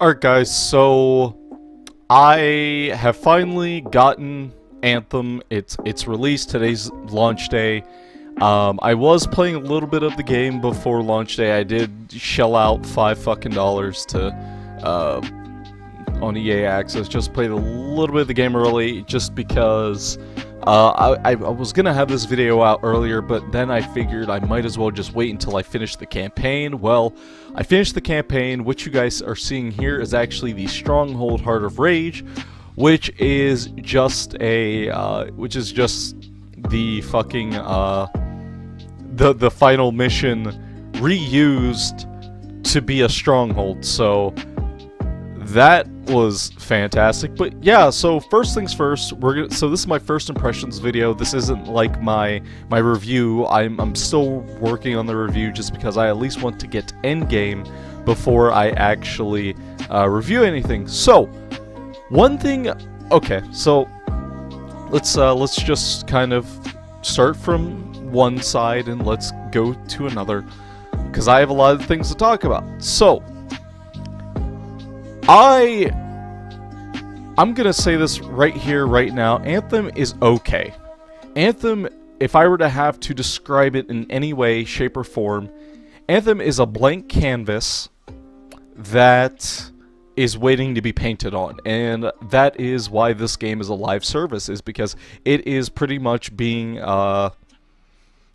Alright guys, so I have finally gotten Anthem. It's released. Today's launch day. I was playing a little bit of the game before launch day. I did shell out $5 to on EA Access. Just played a little bit of the game early just because I was gonna have this video out earlier, but then I figured I might as well just wait until I finish the campaign. Well, I finished the campaign. What you guys are seeing here is actually the Stronghold Heart of Rage, which is just the fucking the final mission reused to be a stronghold. So that was fantastic. But yeah, so first things first, so this is my first impressions video. This isn't like my review. I'm still working on the review just because I at least want to get endgame before I actually review anything. So one thing, okay, so let's just kind of start from one side and let's go to another, because I have a lot of things to talk about. So I'm gonna say this right here, right now. Anthem is okay. Anthem, if I were to have to describe it in any way, shape, or form, Anthem is a blank canvas that is waiting to be painted on. And that is why this game is a live service, is because it is pretty much being,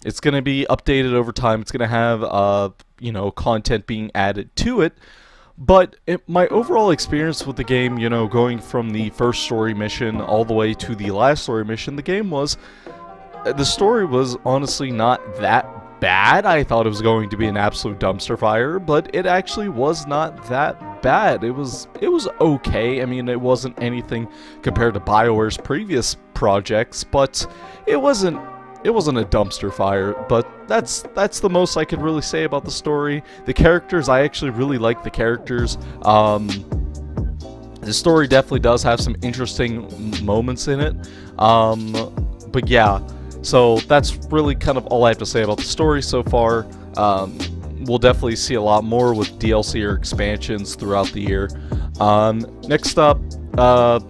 it's gonna be updated over time. It's gonna have, you know, content being added to it. But my overall experience with the game, you know, going from the first story mission all the way to the last story mission, the story was honestly not that bad. I thought it was going to be an absolute dumpster fire, but it actually was not that bad. It was okay. I mean, it wasn't anything compared to BioWare's previous projects, but it wasn't a dumpster fire. But that's the most I could really say about the story. The characters, I actually really like the characters. The story definitely does have some interesting moments in it. But yeah, so that's really kind of all I have to say about the story so far. We'll definitely see a lot more with DLC or expansions throughout the year. Next up, the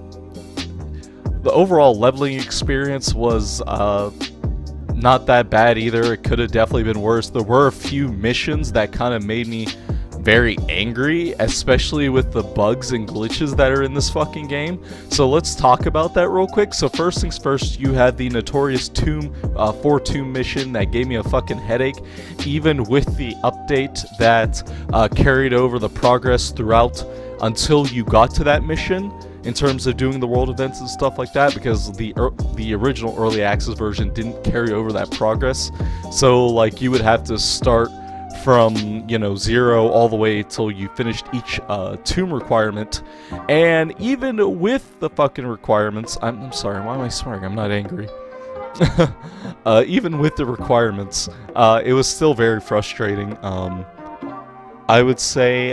overall leveling experience was not that bad either. It could have definitely been worse. There were a few missions that kind of made me very angry, especially with the bugs and glitches that are in this fucking game. So let's talk about that real quick. So first things first, you had the notorious tomb, 4-tomb mission that gave me a fucking headache, even with the update that carried over the progress throughout until you got to that mission, in terms of doing the world events and stuff like that, because the original early access version didn't carry over that progress. So like you would have to start from, you know, 0 all the way till you finished each tomb requirement. And even with the fucking requirements, I'm sorry, why am I swearing? I'm not angry. Even with the requirements, it was still very frustrating. I would say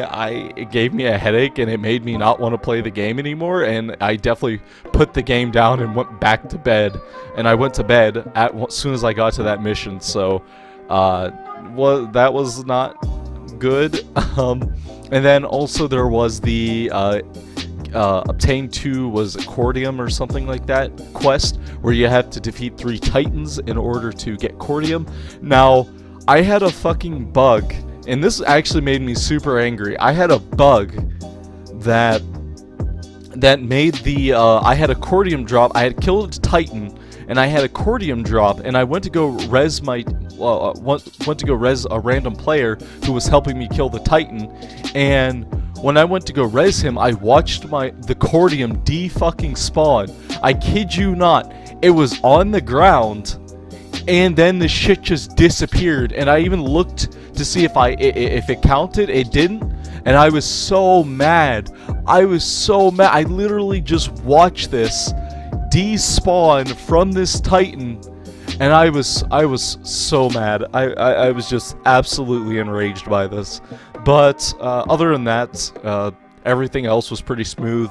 it gave me a headache, and it made me not want to play the game anymore, and I definitely put the game down and went back to bed. And I went to bed as soon as I got to that mission, so that was not good. And then also there was the obtain 2 was Cordium or something like that quest, where you have to defeat 3 Titans in order to get Cordium. Now, I had a fucking bug, and this actually made me super angry. I had a bug that made the I had a Cordium drop. I had killed a Titan, and I had a Cordium drop, and I went to go res a random player who was helping me kill the Titan, and when I went to go res him, I watched the Cordium de-fucking spawn. I kid you not, it was on the ground, and then the shit just disappeared, and I even looked to see if it counted. It didn't, and I was so mad. I literally just watched this despawn from this Titan, and I was so mad. I was just absolutely enraged by this. But other than that, everything else was pretty smooth.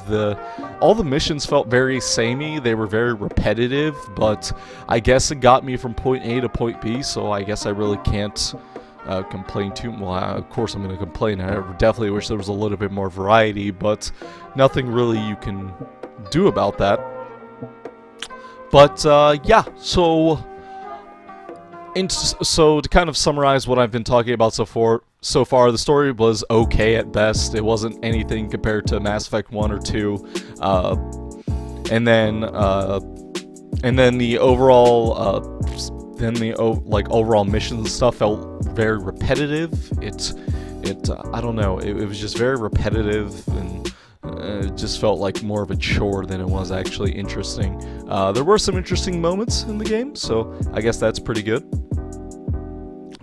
All the missions felt very samey. They were very repetitive, but I guess it got me from point A to point B, so I guess I really can't complain too. Well, of course I'm going to complain. I definitely wish there was a little bit more variety, but nothing really you can do about that. But yeah, so to kind of summarize what I've been talking about so far, the story was okay at best. It wasn't anything compared to Mass Effect 1 or 2, and then the overall overall missions and stuff felt very repetitive. I don't know. It was just very repetitive, and it just felt like more of a chore than it was actually interesting. There were some interesting moments in the game, so I guess that's pretty good.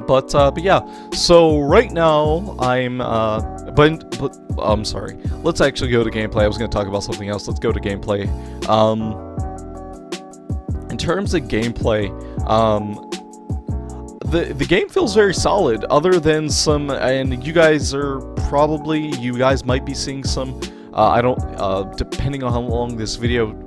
But yeah, so right now I'm I'm sorry. Let's actually go to gameplay. I was going to talk about something else. Let's go to gameplay. In terms of gameplay, the game feels very solid, other than some, and you guys might be seeing some, depending on how long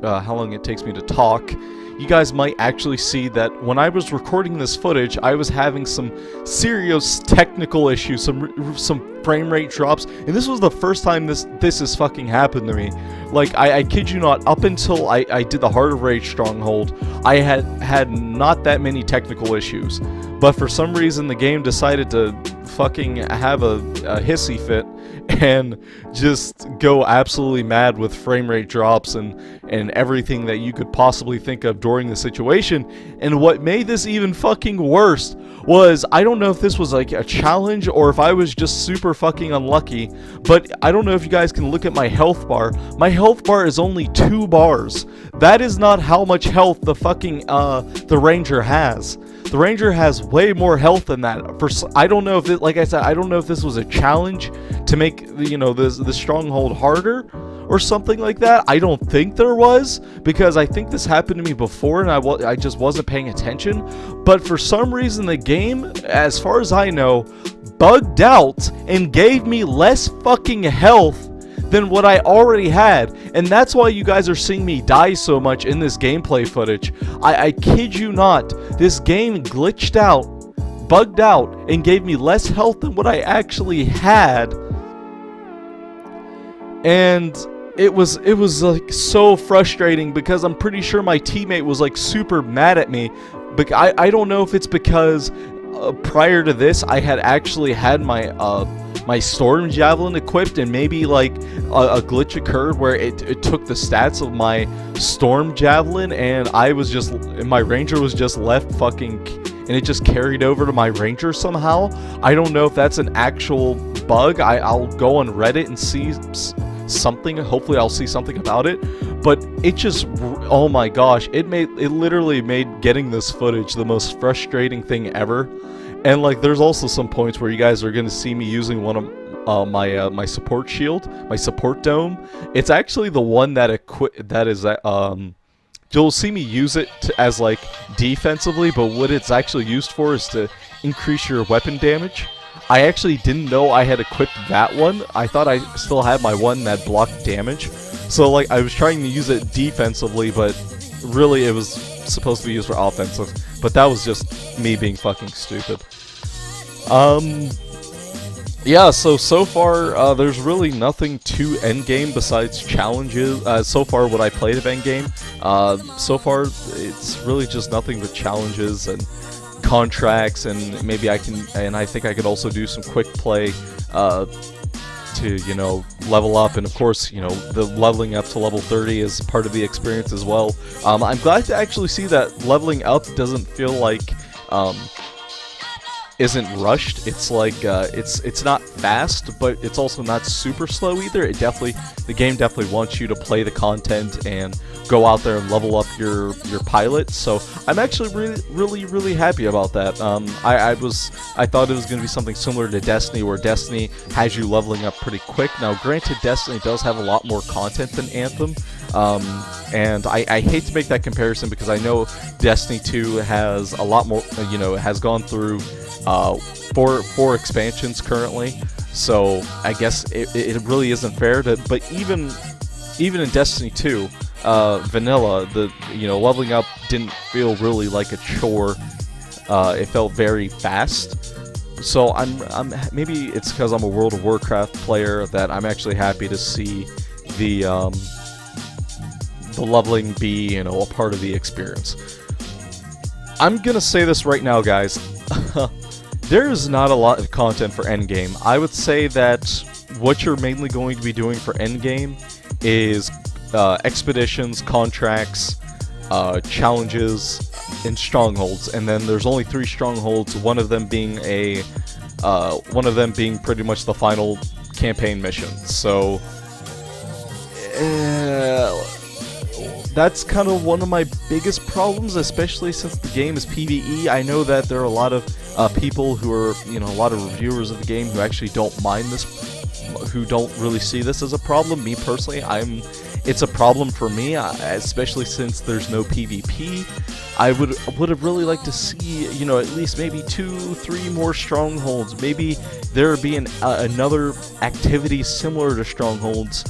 how long it takes me to talk, you guys might actually see that when I was recording this footage, I was having some serious technical issues, some frame rate drops, and this was the first time this has fucking happened to me. Like, I kid you not, up until I did the Heart of Rage Stronghold, I had not that many technical issues. But for some reason, the game decided to fucking have a hissy fit and just go absolutely mad with frame rate drops and everything that you could possibly think of during the situation. And what made this even fucking worse was, I don't know if this was like a challenge or if I was just super fucking unlucky, but I don't know if you guys can look at my health bar. My health bar is only 2 bars. That is not how much health the fucking the Ranger has. The Ranger has way more health than that. I don't know if it, like I said, I don't know if this was a challenge to make the stronghold harder or something like that. I don't think there was, because I think this happened to me before and I just wasn't paying attention. But for some reason, the game, as far as I know, bugged out and gave me less fucking health than what I already had, and that's why you guys are seeing me die so much in this gameplay footage. I kid you not, this game glitched out, bugged out, and gave me less health than what I actually had, and it was like so frustrating, because I'm pretty sure my teammate was like super mad at me. But I don't know if it's because prior to this I had actually had my my Storm Javelin equipped, and maybe like a glitch occurred where it took the stats of my Storm Javelin, and my Ranger was just left fucking, and it just carried over to my Ranger somehow. I don't know if that's an actual bug. I'll go on Reddit and see something. Hopefully I'll see something about it. But it just, oh my gosh, it literally made getting this footage the most frustrating thing ever. And like, there's also some points where you guys are gonna see me using one of my support shield, my support dome. It's actually the one you'll see me use it as like defensively, but what it's actually used for is to increase your weapon damage. I actually didn't know I had equipped that one. I thought I still had my one that blocked damage. So like, I was trying to use it defensively, but really it was supposed to be used for offensive. But that was just me being fucking stupid. Yeah, so far, there's really nothing to endgame besides challenges. So far, what I played of endgame, so far, it's really just nothing but challenges and contracts, and maybe I think I could also do some quick play, to, level up, and of course, the leveling up to level 30 is part of the experience as well. I'm glad to actually see that leveling up doesn't feel like, isn't rushed. It's like, it's not fast, but it's also not super slow either. The game definitely wants you to play the content and go out there and level up your pilot. So I'm actually really happy about that. I thought it was going to be something similar to Destiny, where Destiny has you leveling up pretty quick. Now, granted, Destiny does have a lot more content than Anthem, and I hate to make that comparison, because I know Destiny 2 has a lot more, has gone through four expansions currently, so I guess it really isn't fair to, but even in Destiny 2, vanilla, leveling up didn't feel really like a chore. It felt very fast, So maybe it's because I'm a World of Warcraft player that I'm actually happy to see the leveling be, you know, a part of the experience. I'm gonna say this right now, guys. There is not a lot of content for endgame. I would say that what you're mainly going to be doing for endgame is expeditions, contracts, challenges, and strongholds. And then there's only 3 strongholds. One of them being pretty much the final campaign mission. So that's kind of one of my biggest problems, especially since the game is PvE. I know that there are a lot of people who are, you know, a lot of reviewers of the game who actually don't mind this, who don't really see this as a problem. Me personally, it's a problem for me, especially since there's no PvP. I would have really liked to see, you know, at least maybe 2-3 more strongholds. Maybe there be another activity similar to strongholds.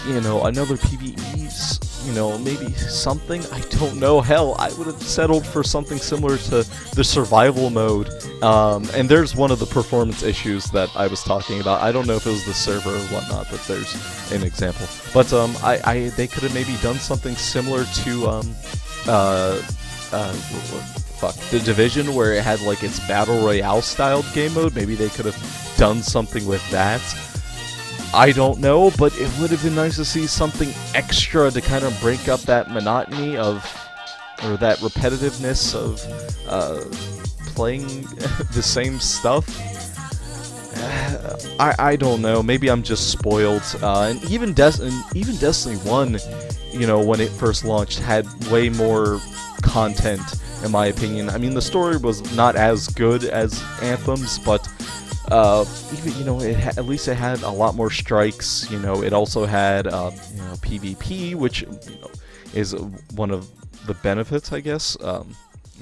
You know, another PvEs, you know, maybe something, I don't know. Hell, I would have settled for something similar to the survival mode. And there's one of the performance issues that I was talking about. I don't know if it was the server or whatnot, but there's an example. But they could have maybe done something similar to The Division, where it had like its battle royale styled game mode. Maybe they could have done something with that. I don't know, but it would have been nice to see something extra to kind of break up that monotony of, or that repetitiveness of playing the same stuff. I don't know. Maybe I'm just spoiled. And even Destiny 1, you know, when it first launched, had way more content, in my opinion. I mean, the story was not as good as Anthem's, but even, you know, at least it had a lot more strikes. You know, it also had you know, PvP, which, you know, is one of the benefits, I guess.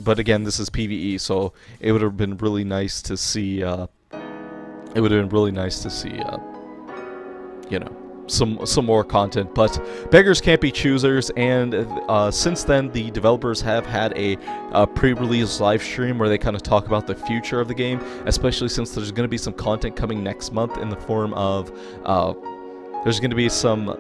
But again, this is PvE, so it would have been really nice to see. It would have been really nice to see, you know, some more content. But beggars can't be choosers, and since then the developers have had a pre-release live stream where they kind of talk about the future of the game, especially since there's going to be some content coming next month in the form of there's going to be some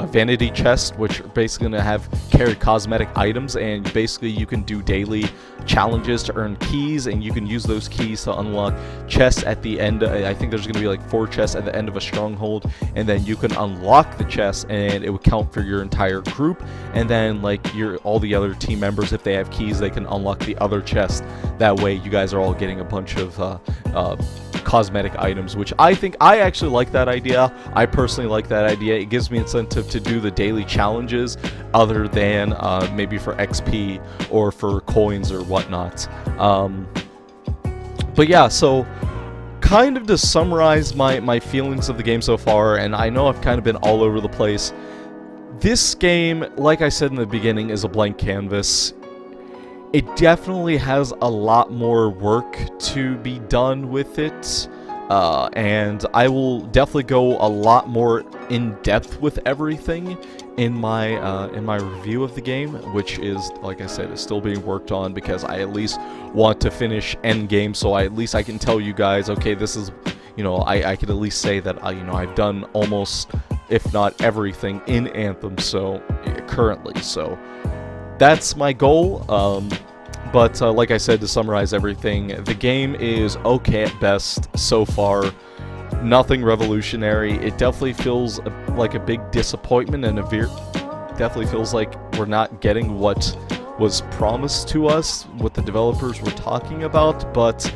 vanity chest, which are basically going to carry cosmetic items, and basically you can do daily challenges to earn keys, and you can use those keys to unlock chests at the end. I think there's going to be like 4 chests at the end of a stronghold, and then you can unlock the chest, and it would count for your entire group. And then like all the other team members, if they have keys, they can unlock the other chest. That way you guys are all getting a bunch of cosmetic items, which I actually like that idea. I personally like that idea. It gives me incentive to do the daily challenges other than maybe for XP or for coins or whatnot. But yeah, so kind of to summarize my feelings of the game so far, and I know I've kind of been all over the place. This game, like I said in the beginning, is a blank canvas. It definitely has a lot more work to be done with it, and I will definitely go a lot more in depth with everything in my review of the game, which is, like I said, is still being worked on, because I at least want to finish Endgame, so at least I can tell you guys, okay, this is, you know, I could at least say that you know, I've done almost, if not everything, in Anthem, so currently, so that's my goal. But like I said, to summarize everything, the game is okay at best so far. Nothing revolutionary. It definitely feels like a big disappointment, and definitely feels like we're not getting what was promised to us, what the developers were talking about. But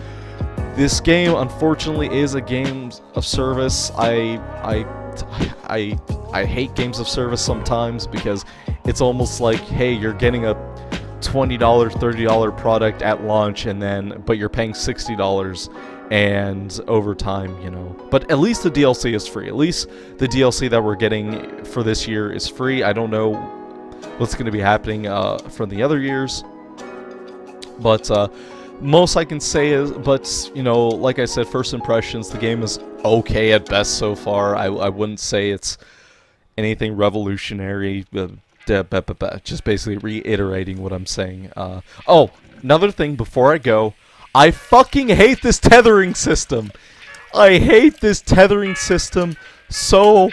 this game, unfortunately, is a game of service. I hate games of service sometimes, because it's almost like, hey, you're getting a $20, $30 product at launch, but you're paying $60 and over time, you know. But at least the DLC is free. At least the DLC that we're getting for this year is free. I don't know what's going to be happening from the other years, but most I can say is, but you know, like I said, first impressions, the game is okay at best so far. I wouldn't say it's anything revolutionary. Just basically reiterating what I'm saying. Oh, another thing before I go, I fucking hate this tethering system. I hate this tethering system so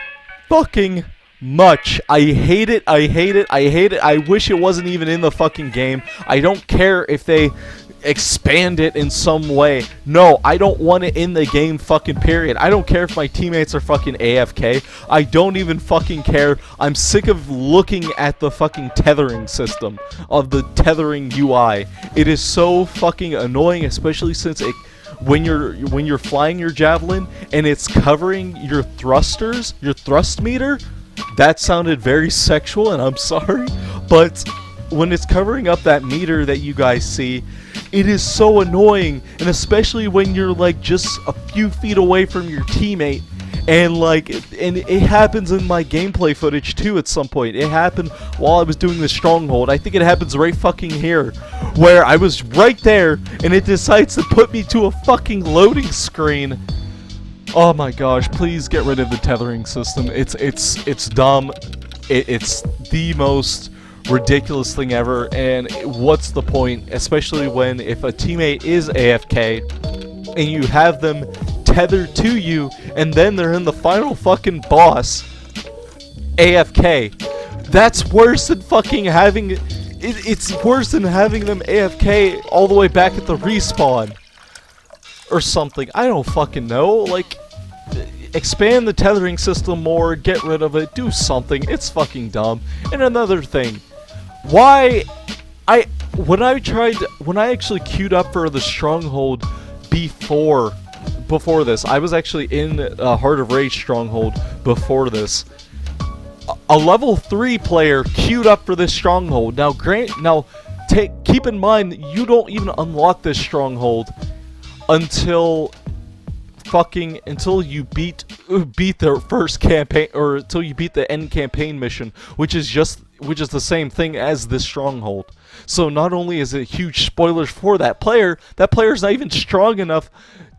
fucking much. I hate it. I hate it. I hate it. I wish it wasn't even in the fucking game. I don't care if they expand it in some way. No, I don't want it in the game, fucking period. I don't care if my teammates are fucking AFK. I don't even fucking care. I'm sick of looking at the fucking tethering system of the tethering UI. It is so fucking annoying, especially since it when you're flying your javelin and it's covering your thrusters, your thrust meter. That sounded very sexual, and I'm sorry, but when it's covering up that meter that you guys see, it is so annoying, and especially when you're like just a few feet away from your teammate, and it happens in my gameplay footage too at some point. It happened while I was doing the stronghold. I think it happens right fucking here, where I was right there, and it decides to put me to a fucking loading screen. Oh my gosh, please get rid of the tethering system. It's dumb. It's the most ridiculous thing ever, and what's the point? Especially when if a teammate is AFK and you have them tethered to you and then they're in the final fucking boss AFK. That's worse than fucking having it's worse than having them AFK all the way back at the respawn or something. I don't fucking know. Like, expand the tethering system more, get rid of it, do something. It's fucking dumb. And another thing, when I actually queued up for the stronghold before this, I was actually in Heart of Rage stronghold before this. A level 3 player queued up for this stronghold. Now keep in mind, you don't even unlock this stronghold until you beat the first campaign, or until you beat the end campaign mission, which is the same thing as this stronghold. So not only is it huge spoilers for that player's not even strong enough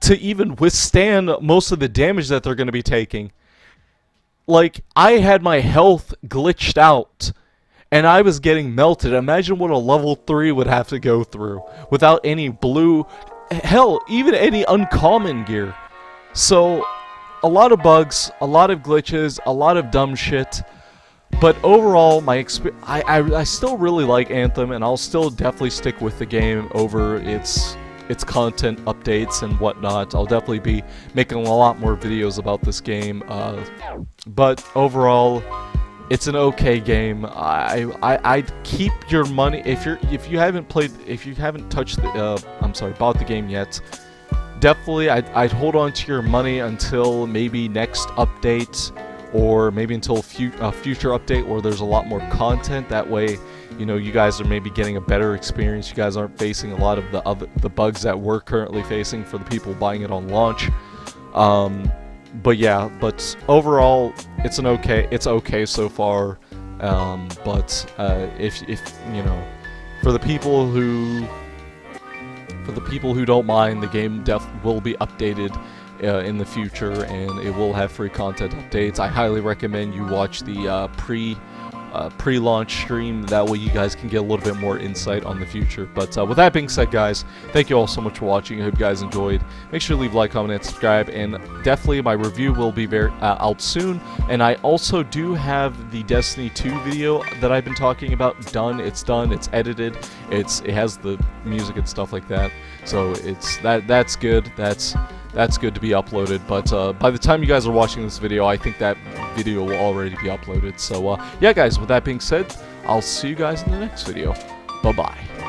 to even withstand most of the damage that they're going to be taking. Like, I had my health glitched out and I was getting melted. Imagine what a level 3 would have to go through without any blue, hell, even any uncommon gear. So, a lot of bugs, a lot of glitches, a lot of dumb shit. But overall, I still really like Anthem, and I'll still definitely stick with the game over its content updates and whatnot. I'll definitely be making a lot more videos about this game. But overall, it's an okay game. I'd keep your money if you haven't touched the bought the game yet. Definitely, I'd hold on to your money until maybe next update, or maybe until a future update where there's a lot more content. That way, you know, you guys are maybe getting a better experience. You guys aren't facing a lot of the bugs that we're currently facing for the people buying it on launch. But yeah, but overall, it's okay so far. But if you know, for the people who don't mind, the game will be updated in the future, and it will have free content updates. I highly recommend you watch the pre-launch stream. That way you guys can get a little bit more insight on the future. But with that being said, guys, thank you all so much for watching. I hope you guys enjoyed. Make sure to leave a like, comment, and subscribe. And definitely my review will be out soon. And I also do have the Destiny 2 video that I've been talking about done. It's done. It's edited. It has the music and stuff like that. So that's good. That's good to be uploaded, but by the time you guys are watching this video, I think that video will already be uploaded. So yeah, guys, with that being said, I'll see you guys in the next video. Bye-bye.